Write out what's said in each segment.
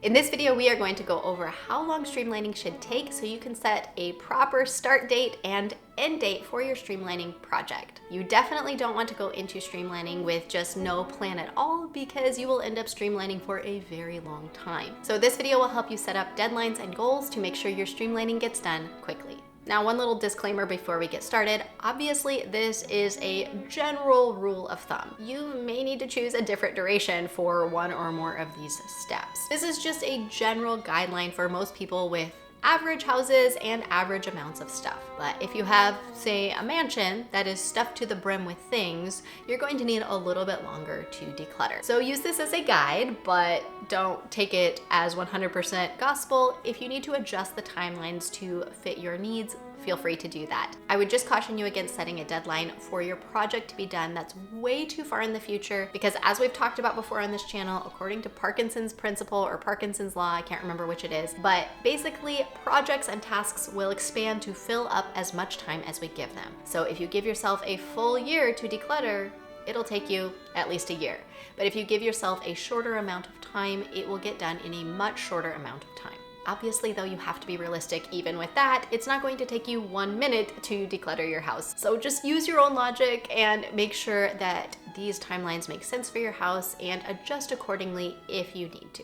In this video, we are going to go over how long streamlining should take so you can set a proper start date and end date for your streamlining project. You definitely don't want to go into streamlining with just no plan at all because you will end up streamlining for a very long time. So this video will help you set up deadlines and goals to make sure your streamlining gets done quickly. Now, one little disclaimer before we get started. Obviously, this is a general rule of thumb. You may need to choose a different duration for one or more of these steps. This is just a general guideline for most people with average houses and average amounts of stuff. But if you have, say, a mansion that is stuffed to the brim with things, you're going to need a little bit longer to declutter. So use this as a guide, but don't take it as 100% gospel. If you need to adjust the timelines to fit your needs, feel free to do that. I would just caution you against setting a deadline for your project to be done that's way too far in the future, because as we've talked about before on this channel, according to Parkinson's principle or Parkinson's law, I can't remember which it is, but basically projects and tasks will expand to fill up as much time as we give them. So if you give yourself a full year to declutter, it'll take you at least a year. But if you give yourself a shorter amount of time, it will get done in a much shorter amount of time. Obviously, though, you have to be realistic. Even with that, it's not going to take you 1 minute to declutter your house. So just use your own logic and make sure that these timelines make sense for your house and adjust accordingly if you need to.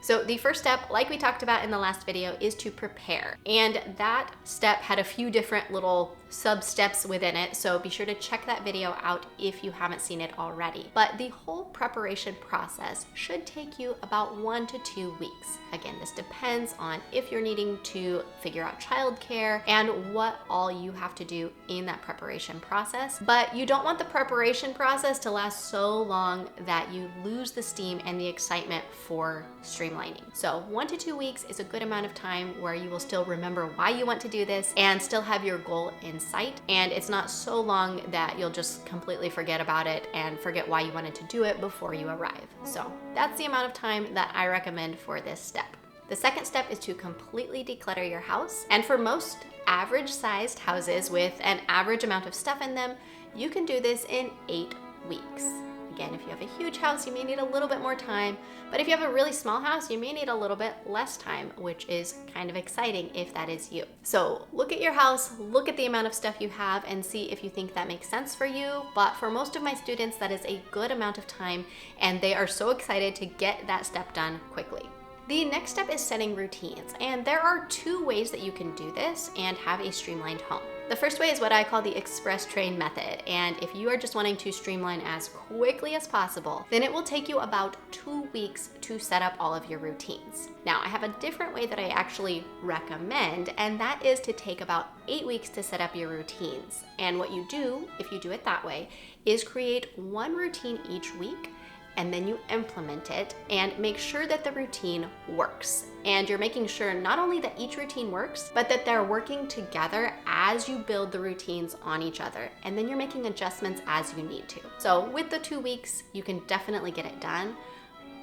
So the first step, like we talked about in the last video, is to prepare. And that step had a few different little sub-steps within it, so be sure to check that video out if you haven't seen it already. But the whole preparation process should take you about 1 to 2 weeks. Again, this depends on if you're needing to figure out childcare and what all you have to do in that preparation process. But you don't want the preparation process to last so long that you lose the steam and the excitement for streamlining. So 1 to 2 weeks is a good amount of time where you will still remember why you want to do this and still have your goal in sight. And it's not so long that you'll just completely forget about it and forget why you wanted to do it before you arrive. So that's the amount of time that I recommend for this step. The second step is to completely declutter your house. And for most average sized houses with an average amount of stuff in them, you can do this in 8 weeks. Again, if you have a huge house, you may need a little bit more time, but if you have a really small house, you may need a little bit less time, which is kind of exciting if that is you. So look at your house, look at the amount of stuff you have, and see if you think that makes sense for you. But for most of my students, that is a good amount of time, and they are so excited to get that step done quickly. The next step is setting routines, and there are 2 ways that you can do this and have a streamlined home. The first way is what I call the express train method, and if you are just wanting to streamline as quickly as possible, then it will take you about 2 weeks to set up all of your routines. Now, I have a different way that I actually recommend, and that is to take about 8 weeks to set up your routines. And what you do, if you do it that way, is create 1 routine each week, and then you implement it and make sure that the routine works. And you're making sure not only that each routine works, but that they're working together as you build the routines on each other. And then you're making adjustments as you need to. So with the 2 weeks, you can definitely get it done,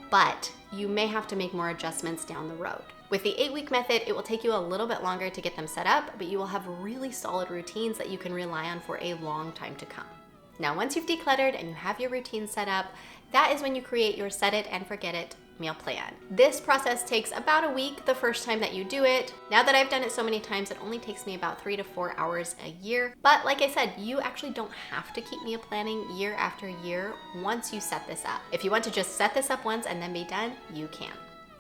but you may have to make more adjustments down the road. With the 8-week method, it will take you a little bit longer to get them set up, but you will have really solid routines that you can rely on for a long time to come. Now, once you've decluttered and you have your routine set up, that is when you create your set it and forget it meal plan. This process takes about a week the first time that you do it. Now that I've done it so many times, it only takes me about 3 to 4 hours a year. But like I said, you actually don't have to keep meal planning year after year once you set this up. If you want to just set this up once and then be done, you can.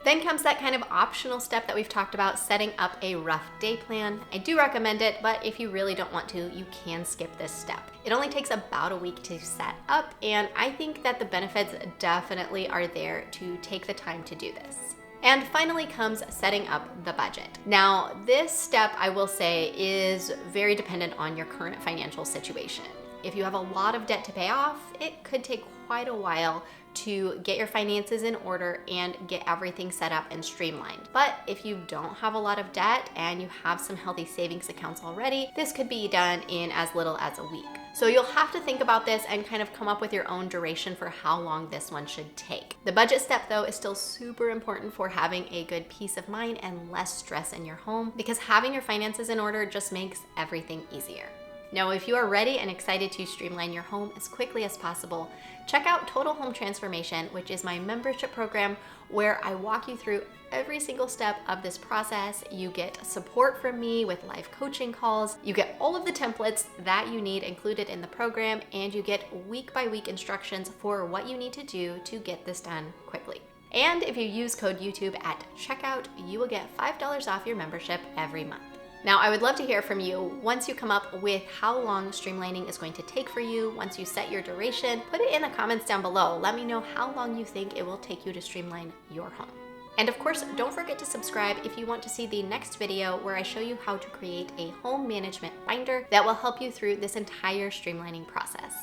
Then comes that kind of optional step that we've talked about, setting up a rough day plan. I do recommend it, but if you really don't want to, you can skip this step. It only takes about a week to set up, and I think that the benefits definitely are there to take the time to do this. And finally comes setting up the budget. Now, this step, I will say, is very dependent on your current financial situation. If you have a lot of debt to pay off, it could take quite a while to get your finances in order and get everything set up and streamlined. But if you don't have a lot of debt and you have some healthy savings accounts already, this could be done in as little as a week. So you'll have to think about this and kind of come up with your own duration for how long this one should take. The budget step, though, is still super important for having a good peace of mind and less stress in your home, because having your finances in order just makes everything easier. Now, if you are ready and excited to streamline your home as quickly as possible, check out Total Home Transformation, which is my membership program where I walk you through every single step of this process. You get support from me with live coaching calls. You get all of the templates that you need included in the program, and you get week-by-week instructions for what you need to do to get this done quickly. And if you use code YouTube at checkout, you will get $5 off your membership every month. Now, I would love to hear from you. Once you come up with how long streamlining is going to take for you, once you set your duration, put it in the comments down below. Let me know how long you think it will take you to streamline your home. And of course, don't forget to subscribe if you want to see the next video where I show you how to create a home management binder that will help you through this entire streamlining process.